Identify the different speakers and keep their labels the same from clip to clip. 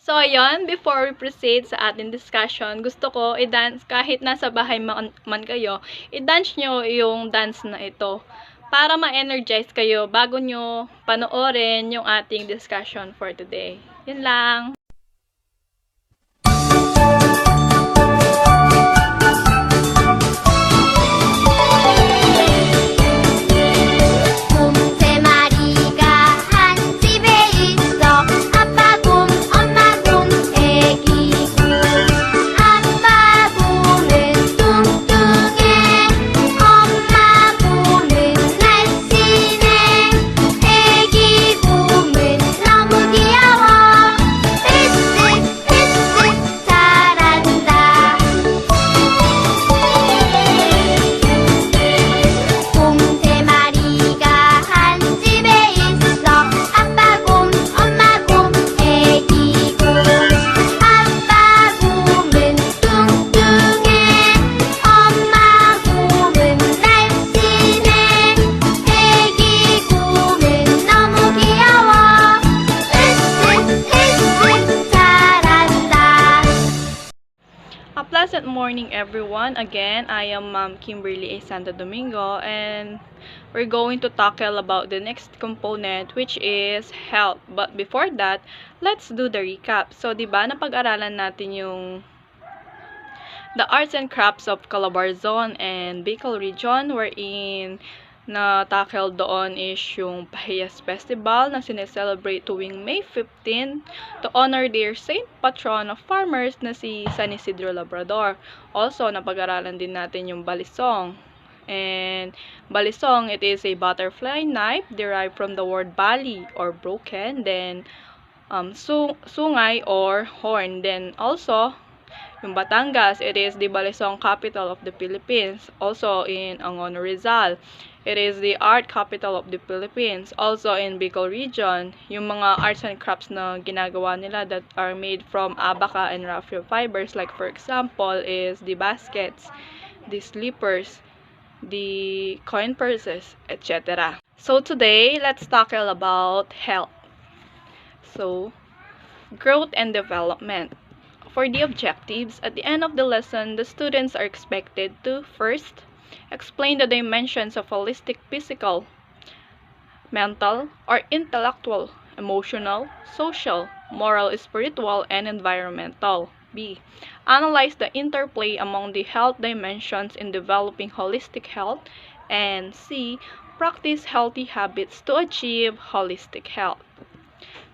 Speaker 1: So, ayun, before we proceed sa ating discussion, gusto ko i-dance, kahit nasa bahay man kayo, i-dance nyo yung dance na ito para ma-energize kayo bago nyo panoorin yung ating discussion for today. Yun lang. Pleasant morning, everyone. Again, I am Ma'am Kimberly A. Santo Domingo, and we're going to tackle about the next component, which is health. But before that, let's do the recap. So, di ba, napag-aralan natin yung the arts and crafts of Calabarzon and Bicol region, wherein na tackle doon is yung Pahiyas Festival na sineselebrate tuwing May 15 to honor their saint patron of farmers na si San Isidro Labrador. Also, napag-aralan din natin yung Balisong. And Balisong, it is a butterfly knife derived from the word bali or broken, then sungay or horn. Then also, yung Batangas, it is the Balisong capital of the Philippines. Also in Angono, Rizal, it is the art capital of the Philippines. Also in Bicol region, yung mga arts and crafts na ginagawa nila that are made from abaca and raffia fibers, like for example is the baskets, the slippers, the coin purses, etc. So today, let's tackle about health. So, growth and development. For the objectives, at the end of the lesson, the students are expected to first explain the dimensions of holistic physical, mental, or intellectual, emotional, social, moral, spiritual, and environmental. B. Analyze the interplay among the health dimensions in developing holistic health. And C. Practice healthy habits to achieve holistic health.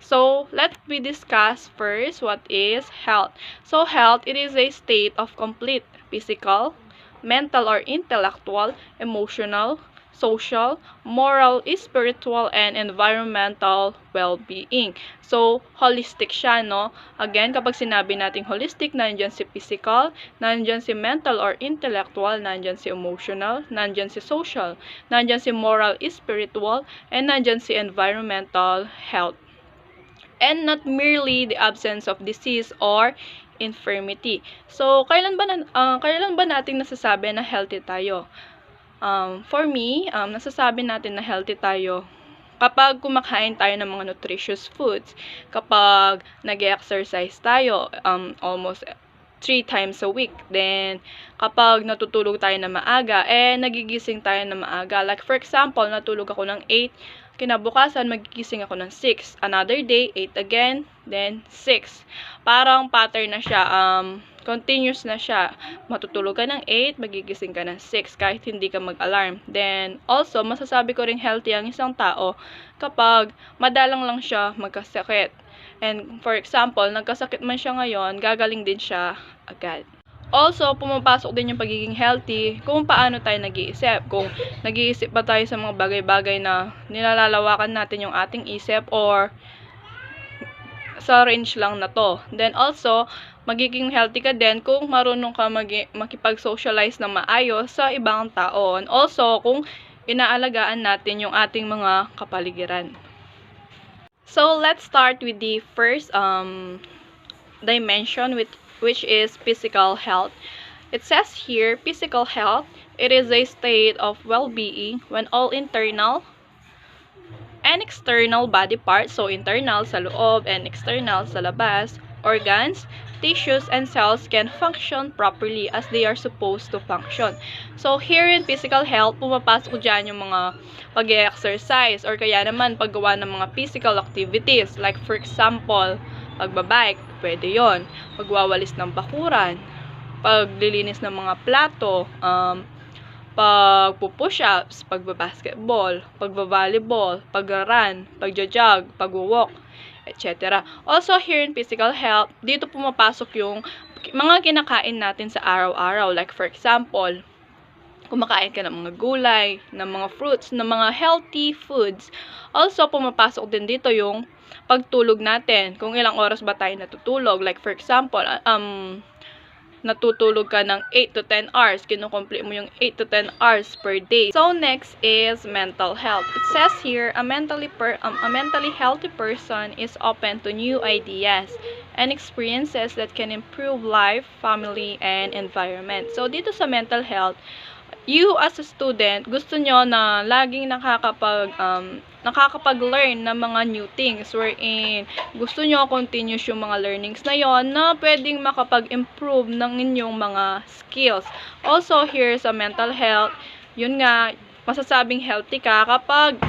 Speaker 1: So, let me discuss first what is health. So, health, it is a state of complete physical, mental or intellectual, emotional, social, moral, spiritual, and environmental well-being. So, holistic siya, no? Again, kapag sinabi nating holistic, nandiyan si physical, nandiyan si mental or intellectual, nandiyan si emotional, nandiyan si social, nandiyan si moral, spiritual, and nandiyan si environmental health. And not merely the absence of disease or infirmity. So, kailan ba natin nasasabi na healthy tayo? For me, nasasabi natin na healthy tayo kapag kumakain tayo ng mga nutritious foods, kapag nag-exercise tayo almost 3 times a week, then kapag natutulog tayo na maaga, nagigising tayo na maaga. Like for example, natulog ako ng 8, kinabukasan magigising ako ng 6. Another day, 8 again, then 6. Parang pattern na siya, continuous na siya. Matutulog ka ng 8, magigising ka ng 6 kahit hindi ka mag-alarm. Then also, masasabi ko ring healthy ang isang tao kapag madalang lang siya magkasakit. And for example, nagkasakit man siya ngayon, gagaling din siya agad. Also, pumapasok din yung pagiging healthy kung paano tayo nag-iisip. Kung nag-iisip ba tayo sa mga bagay-bagay na nilalalawakan natin yung ating isip or sa range lang na to. Then also, magiging healthy ka din kung marunong ka makipag-socialize na maayos sa ibang tao. And also, kung inaalagaan natin yung ating mga kapaligiran. So, let's start with the first dimension, which is physical health. It says here, physical health, it is a state of well-being when all internal and external body parts, so internal sa loob and external sa labas, organs, tissues, and cells can function properly as they are supposed to function. So, here in physical health, pumapasok dyan yung mga pag-exercise or kaya naman paggawa ng mga physical activities. Like, for example, pagbabike, pwede yon. Pagwawalis ng bakuran, paglilinis ng mga plato, pagpo-push-ups, pagbabasketball, pagbavolleyball, pag-run, pag-jog, pag-walk, etc. Also, here in physical health, dito pumapasok yung mga kinakain natin sa araw-araw. Like, for example, kumakain ka ng mga gulay, ng mga fruits, ng mga healthy foods. Also, pumapasok din dito yung pagtulog natin. Kung ilang oras ba tayo natutulog. Like, for example, natutulog ka ng 8 to 10 hours. Kinukomplete mo yung 8 to 10 hours per day. So, next is mental health. It says here, a mentally healthy person is open to new ideas and experiences that can improve life, family, and environment. So, dito sa mental health, you as a student, gusto nyo na laging nakakapag-learn ng mga new things wherein gusto nyo continuous yung mga learnings na yon na pwedeng makapag-improve ng inyong mga skills. Also, here sa mental health, yun nga, masasabing healthy ka kapag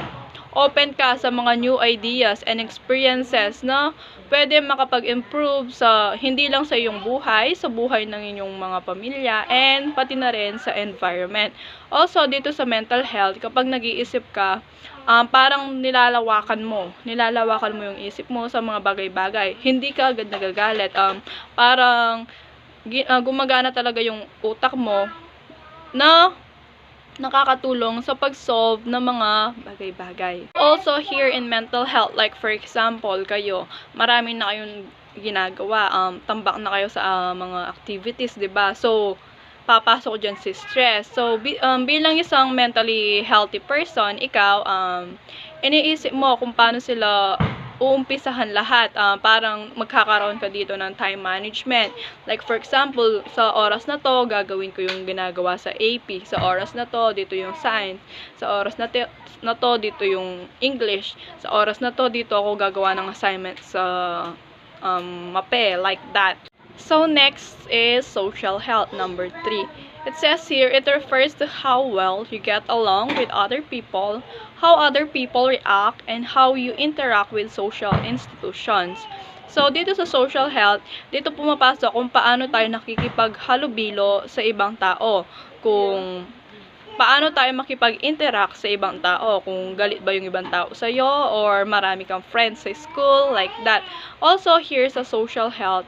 Speaker 1: open ka sa mga new ideas and experiences na pwede makapag-improve sa hindi lang sa iyong buhay, sa buhay ng inyong mga pamilya, and pati na rin sa environment. Also, dito sa mental health, kapag nag-iisip ka, parang nilalawakan mo yung isip mo sa mga bagay-bagay. Hindi ka agad nagagalit. Parang gumagana talaga yung utak mo na nakakatulong sa pag-solve ng mga bagay-bagay. Also, here in mental health, like for example, kayo, marami na kayong ginagawa, tambak na kayo sa mga activities, 'di ba? So, papasok dyan si stress. So, bilang isang mentally healthy person, ikaw, iniisip mo kung paano sila uumpisahan lahat. Parang magkakaroon ka dito ng time management. Like, for example, sa oras na to, gagawin ko yung ginagawa sa AP. Sa oras na to, dito yung science. Sa oras na to, dito yung English. Sa oras na to, dito ako gagawa ng assignment sa MAPE, like that. So, next is social health, number 3. It says here, it refers to how well you get along with other people, how other people react, and how you interact with social institutions. So, dito sa social health, dito pumapasok kung paano tayo nakikipaghalubilo sa ibang tao. Kung paano tayo makipag-interact sa ibang tao. Kung galit ba yung ibang tao sa'yo, or marami kang friends sa school, like that. Also, here sa social health,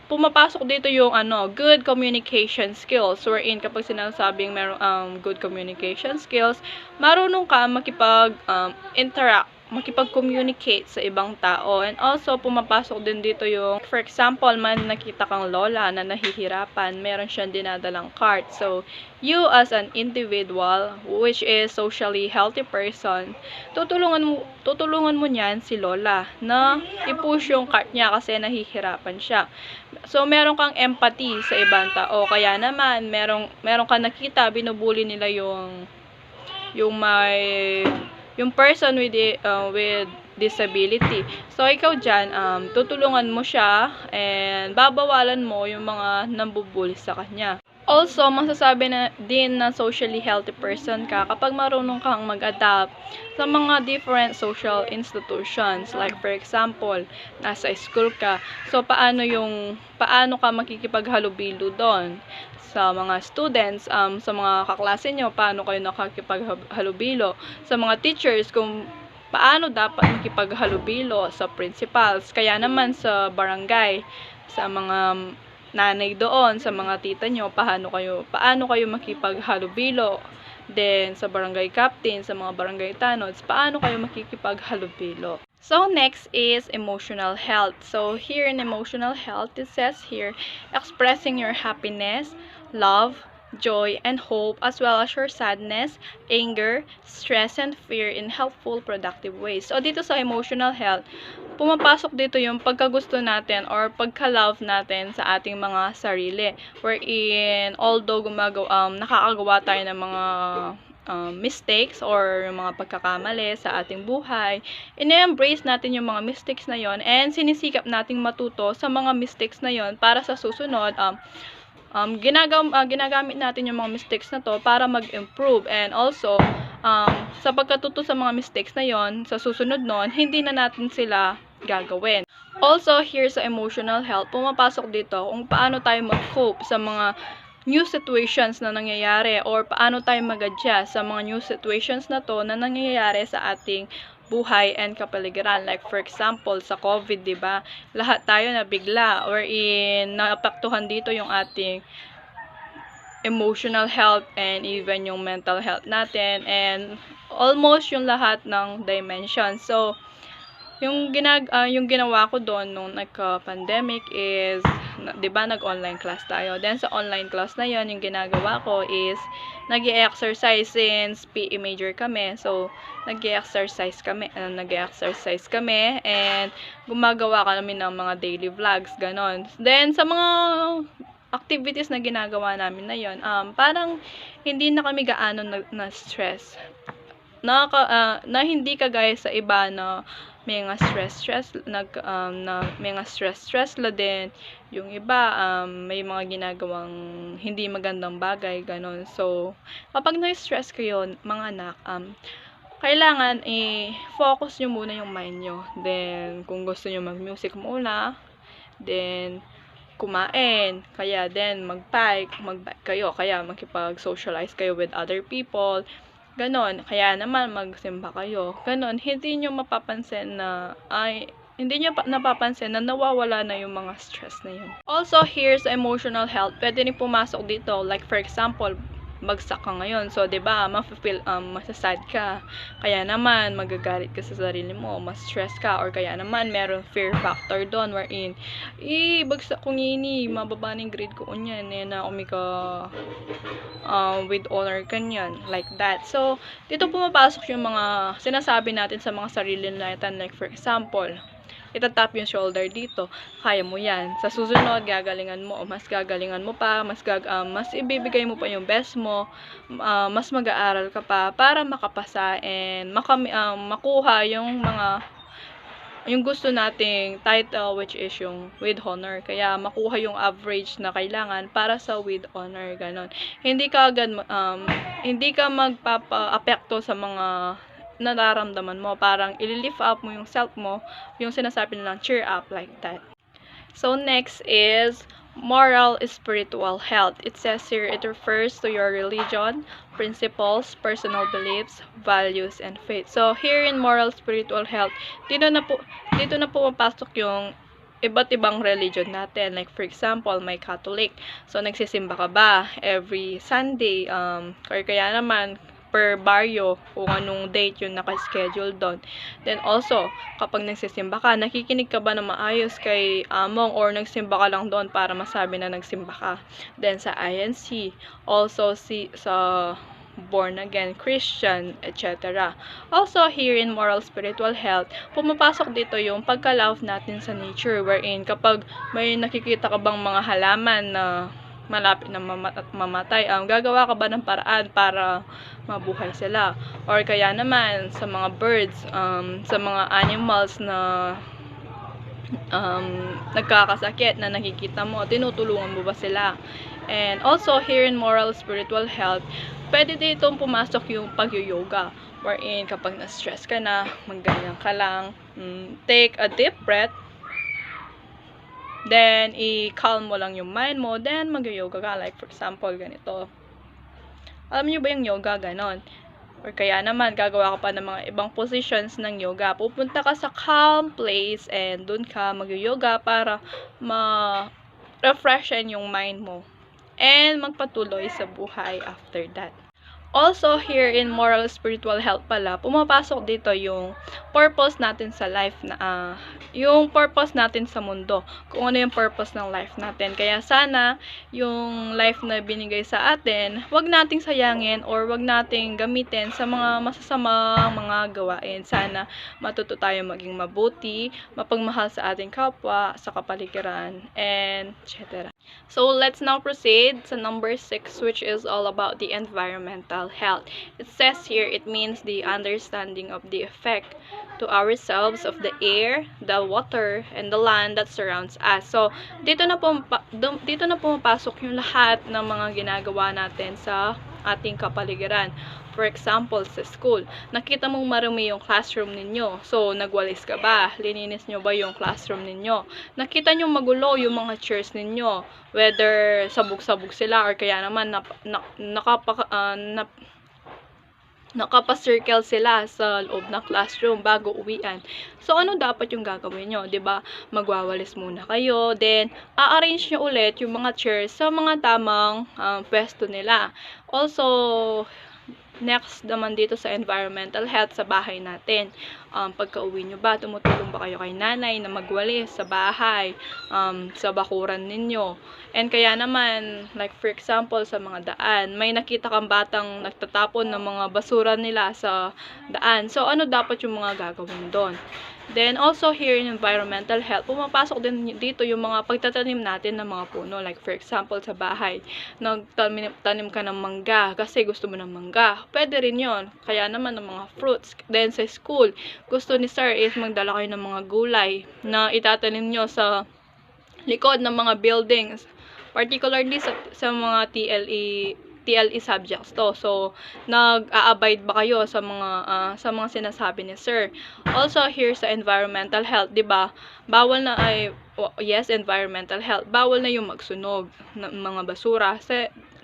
Speaker 1: pumapasok dito yung good communication skills, wherein kapag sinasabing meron good communication skills, marunong ka makipag-interact, makipag-communicate sa ibang tao. And also, pumapasok din dito yung, for example, man nakita kang lola na nahihirapan, meron siyang dinadalang cart. So, you as an individual, which is socially healthy person, tutulungan mo niyan si lola na i-push yung cart niya kasi nahihirapan siya. So, meron kang empathy sa ibang tao. Kaya naman, meron kang nakita, binubuli nila yung person with disability. So, ikaw dyan, tutulungan mo siya and babawalan mo yung mga nambubuli sa kanya. Also, masasabi na din na socially healthy person ka kapag marunong kang mag-adapt sa mga different social institutions. Like, for example, nasa school ka. So, paano ka makikipaghalubilo doon? Sa mga students, sa mga kaklase nyo, paano kayo nakakipaghalubilo? Sa mga teachers, kung paano dapat makipaghalubilo sa principals. Kaya naman sa barangay, sa mga nanay doon, sa mga tita nyo, paano kayo makipaghalubilo. Then, sa barangay captain, sa mga barangay tanods, paano kayo makikipaghalubilo. So, next is emotional health. So, here in emotional health, it says here, expressing your happiness, love, joy, and hope, as well as your sadness, anger, stress, and fear in helpful, productive ways. So, dito sa emotional health, pumapasok dito yung pagkagusto natin or pagka-love natin sa ating mga sarili. Wherein, although nakakagawa tayo ng mga mistakes or yung mga pagkakamali sa ating buhay, ine-embrace natin yung mga mistakes na yon and sinisikap nating matuto sa mga mistakes na yon para sa susunod ginagamit natin yung mga mistakes na to para mag-improve, and also sa pagkatuto sa mga mistakes na yon sa susunod nun, hindi na natin sila gagawin. Also, here sa emotional health, pumapasok dito kung paano tayo mag-cope sa mga new situations na nangyayari or paano tayo mag-adjust sa mga new situations na to na nangyayari sa ating buhay and kapaligiran. Like for example, sa COVID, 'di ba? Lahat tayo na bigla or naapektuhan dito yung ating emotional health and even yung mental health natin and almost yung lahat ng dimensions. So, yung ginawa ko doon nung nagka-pandemic is, 'di ba, nag-online class tayo. Then sa online class na 'yon, yung ginagawa ko is nag-e-exercise since PE major kami. So, nag-e-exercise kami and gumagawa kami ng mga daily vlogs, ganon. Then sa mga activities na ginagawa namin na 'yon, parang hindi na kami gaano na stress. Na hindi kagaya sa iba na may mga stress la din. Yung iba may mga ginagawang hindi magandang bagay, ganon. So kapag na-stress kayo, mga anak, kailangan i-focus nyo muna yung mind nyo. Then kung gusto nyo mag-music muna, then kumain, kaya then mag-bike kayo, kaya makipag-socialize kayo with other people, ganon. Kaya naman magsimba kayo, ganon. Hindi nyo napapansin na nawawala na yung mga stress na yun. Also, here's emotional health. Pwede rin pumasok dito, like for example, bagsak ka ngayon. So, 'di ba, masasad ka. Kaya naman magagalit ka sa sarili mo, ma-stress ka, or kaya naman meron fear factor doon wherein bagsak ko ngini, mababa ng grade ko unyan, na umika with honor kanyan, like that. So, dito pumapasok yung mga sinasabi natin sa mga sarili natin, like for example, itatap yung shoulder dito, kaya mo yan. Sa susunod, gagalingan mo, mas gagalingan mo pa, mas ibibigay mo pa yung best mo, mas mag-aaral ka pa para makapasa and makuha yung gusto nating title, which is yung with honor. Kaya makuha yung average na kailangan para sa with honor, ganon. Hindi ka magpapa-apekto sa mga nararamdaman mo, parang i-lift up mo yung self mo, yung sinasabi nilang cheer up, like that. So next is moral spiritual health. It says here it refers to your religion, principles, personal beliefs, values, and faith. So here in moral spiritual health, dito na pumapasok yung iba't ibang religion natin. Like for example, may Catholic. So nagsisimba ka ba every Sunday? Or kaya naman per baryo, kung anong date yung naka-schedule doon. Then also, kapag nagsisimba ka, nakikinig ka ba na maayos kay among, or nagsimba ka lang doon para masabi na nagsimba ka. Then sa INC, also sa born again Christian, etc. Also here in moral spiritual health, pumapasok dito yung pagka-love natin sa nature, wherein kapag may nakikita ka bang mga halaman na malapit na mamatay, gagawa ka ba ng paraan para mabuhay sila? Or kaya naman sa mga birds, sa mga animals na nagkakasakit na nakikita mo, tinutulungan mo ba sila? And also here in moral spiritual health, pwede dito pumasok yung pag-yoga, wherein kapag na-stress ka na, magganyan ka lang, take a deep breath, then i-calm mo lang yung mind mo, then mag-yoga ka. Like for example, ganito. Alam niyo ba yung yoga, ganon? Or kaya naman, gagawa ka pa ng mga ibang positions ng yoga. Pupunta ka sa calm place and dun ka mag-yoga para ma-refreshen yung mind mo and magpatuloy sa buhay after that. Also, here in moral spiritual health pala, pumapasok dito yung purpose natin sa life, yung purpose natin sa mundo. Kung ano yung purpose ng life natin. Kaya sana, yung life na binigay sa atin, wag nating sayangin or wag nating gamitin sa mga masasamang mga gawain. Sana matuto tayo maging mabuti, mapagmahal sa ating kapwa, sa kapaligiran, and etc. So, let's now proceed sa number 6, which is all about the environmental physical health. It says here, it means the understanding of the effect to ourselves of the air, the water, and the land that surrounds us. So, dito na pumapasok yung lahat ng mga ginagawa natin sa ating kapaligiran. For example, sa school, nakita mong marumi yung classroom ninyo. So, nagwalis ka ba? Lininis nyo ba yung classroom ninyo? Nakita nyo magulo yung mga chairs ninyo. Whether sabog-sabog sila or kaya naman nakapa-circle sila sa loob ng classroom bago uwian. So, ano dapat yung gagawin nyo? 'Di ba? Magwawalis muna kayo, then a-arrange nyo ulit yung mga chairs sa mga tamang pwesto nila. Also, next naman dito sa environmental health sa bahay natin. Pagka-uwi nyo ba, tumutulong ba kayo kay nanay na magwalis sa bahay, sa bakuran ninyo? And kaya naman, like for example, sa mga daan, may nakita kang batang nagtatapon ng mga basura nila sa daan. So, ano dapat yung mga gagawin doon? Then, also here in environmental health, pumapasok din dito yung mga pagtatanim natin ng mga puno. Like, for example, sa bahay, nagtanim ka ng mangga kasi gusto mo ng mangga. Pwede rin yon. Kaya naman ng mga fruits. Then, sa school, gusto ni sir is magdala kayo ng mga gulay na itatanim nyo sa likod ng mga buildings. Particularly sa mga TLE subjects to. So, nag-a-abide ba kayo sa mga sinasabi ni sir? Also, here sa environmental health, 'di ba? Bawal na yes, environmental health. Bawal na yung magsunog ng mga basura.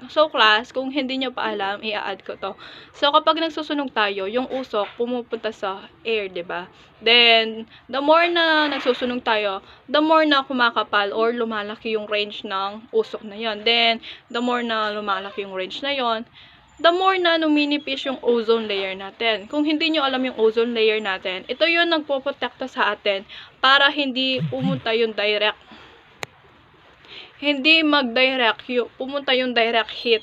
Speaker 1: So, class, kung hindi nyo pa alam, i-add ko to. So, kapag nagsusunog tayo, yung usok pumupunta sa air, 'di ba? Then, the more na nagsusunog tayo, the more na kumakapal or lumalaki yung range ng usok na yon. Then, the more na lumalaki yung range na yon, the more na numinipis yung ozone layer natin. Kung hindi nyo alam yung ozone layer natin, ito yung nagpoprotekta sa atin para hindi pumunta yung pumunta yung direct heat.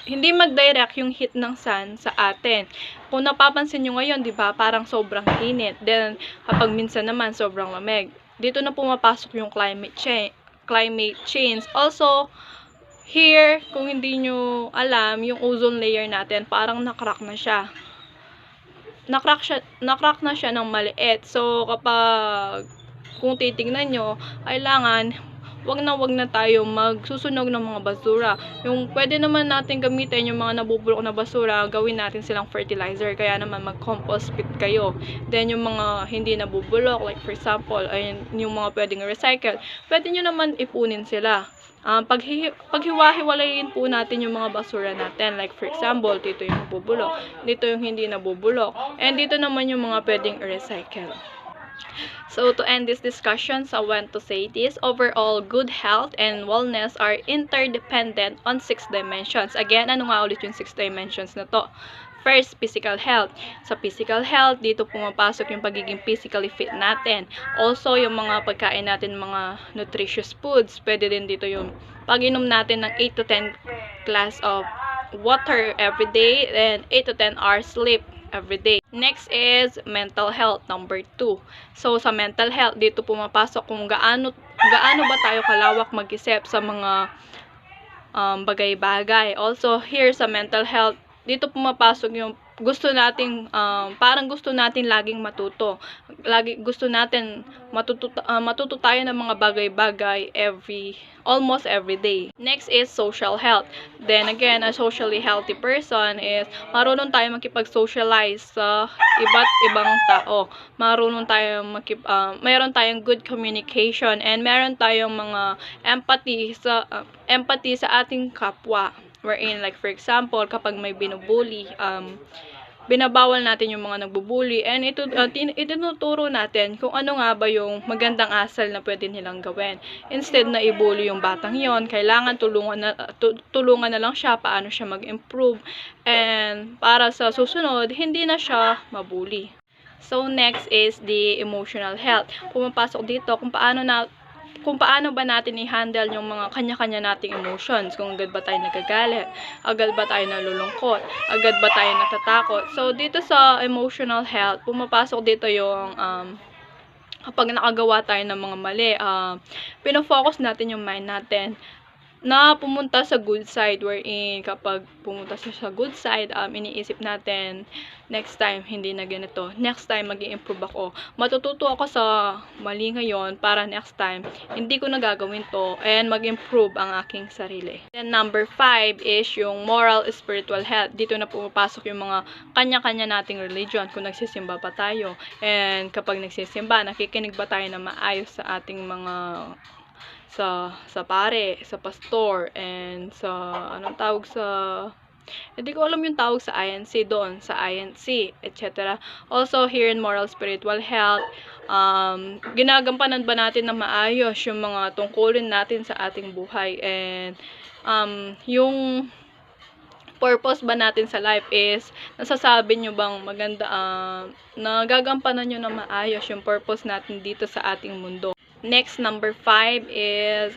Speaker 1: Hindi mag-direct yung heat ng sun sa atin. Kung napapansin nyo ngayon, di ba, parang sobrang init. Then, kapag minsan naman, sobrang lamig. Dito na pumapasok yung climate change. Also, here, kung hindi nyo alam, yung ozone layer natin, parang nakrack na siya. Nakrack na siya ng maliit. So, kung titignan nyo, kailangan wag na tayo magsusunog ng mga basura. Yung pwede naman natin gamitin yung mga nabubulok na basura, gawin natin silang fertilizer. Kaya naman mag-compost pit kayo. Then yung mga hindi nabubulok, like for example, yung mga pwedeng recycle, pwede nyo naman ipunin sila. Paghiwa-hiwalayin po natin yung mga basura natin. Like for example, dito yung nabubulok, dito yung hindi nabubulok, and dito naman yung mga pwedeng recycle. So, to end this discussion, I want to say this. Overall, good health and wellness are interdependent on 6 dimensions. Again, ano nga ulit yung 6 dimensions na to? First, physical health. Sa physical health, dito pumapasok yung pagiging physically fit natin. Also, yung mga pagkain natin, mga nutritious foods. Pwede din dito yung pag-inom natin ng 8 to 10 glass of water every day, and 8 to 10 hours sleep every day. Next is mental health, number 2. So, sa mental health, dito pumapasok kung gaano ba tayo kalawak mag-isip sa mga bagay-bagay. Also, here sa mental health, dito pumapasok yung parang gusto natin laging matuto. Gusto natin matuto tayo ng mga bagay-bagay almost every day. Next is social health. Then again, a socially healthy person is marunong tayo makipag-socialize sa iba't ibang tao. Marunong tayo mayroon tayong good communication, and meron tayong mga empathy sa ating kapwa. Wherein, like for example, kapag may binubully, binabawal natin yung mga nagbubully, and itinuturo natin kung ano nga ba yung magandang asal na pwede nilang gawin. Instead na ibully yung batang yon, kailangan tulungan na lang siya paano siya mag-improve, and para sa susunod, hindi na siya mabully. So, next is the emotional health. Pumapasok dito kung paano ba natin i-handle yung mga kanya-kanya nating emotions. Kung agad ba tayo nagagalit, agad ba tayo nalulungkot, agad ba tayo natatakot. So, dito sa emotional health, pumapasok dito yung kapag nakagawa tayo ng mga mali, pinofocus natin yung mind natin. na pumunta sa good side, wherein kapag pumunta siya sa good side, iniisip natin, next time, hindi na ganito. Next time, mag-i-improve ako. Matututo ako sa mali ngayon para next time, hindi ko na gagawin to and mag-improve ang aking sarili. Then, number 5 is yung moral spiritual health. Dito na pumapasok yung mga kanya-kanya nating religion, kung nagsisimba pa tayo. And kapag nagsisimba, nakikinig ba tayo na maayos sa ating mga sa pare, sa pastor, and sa anong tawag sa hindi ko alam yung tawag sa INC doon, sa INC, etc. Also, here in moral spiritual health, ginagampanan ba natin na maayos yung mga tungkulin natin sa ating buhay, and yung purpose ba natin sa life is, nasasabi nyo bang maganda, nagagampanan nyo na maayos yung purpose natin dito sa ating mundo. Next, number 5 is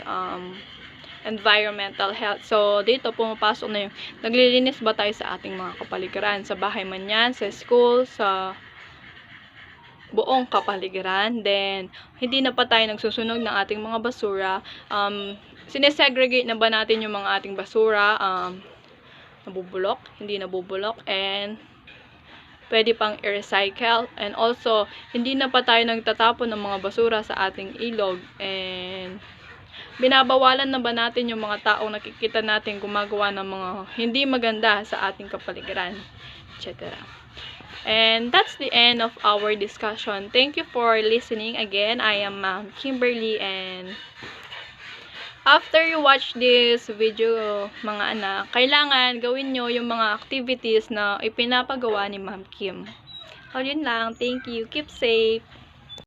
Speaker 1: environmental health. So, dito pumapasok na yung naglilinis ba tayo sa ating mga kapaligiran, sa bahay man yan, sa school, sa buong kapaligiran. Then, hindi na pa tayo nagsusunog ng ating mga basura. Sinesegregate na ba natin yung mga ating basura? Nabubulok, hindi nabubulok, and pwede pang i-recycle. And also, hindi na pa tayo nagtatapon ng mga basura sa ating ilog. And binabawalan na ba natin yung mga taong nakikita natin gumagawa ng mga hindi maganda sa ating kapaligiran, etc. And that's the end of our discussion. Thank you for listening. Again, I am Ma'am Kimberly, and after you watch this video, mga anak, kailangan gawin nyo yung mga activities na ipinapagawa ni Ma'am Kim. O, yun lang. Thank you. Keep safe.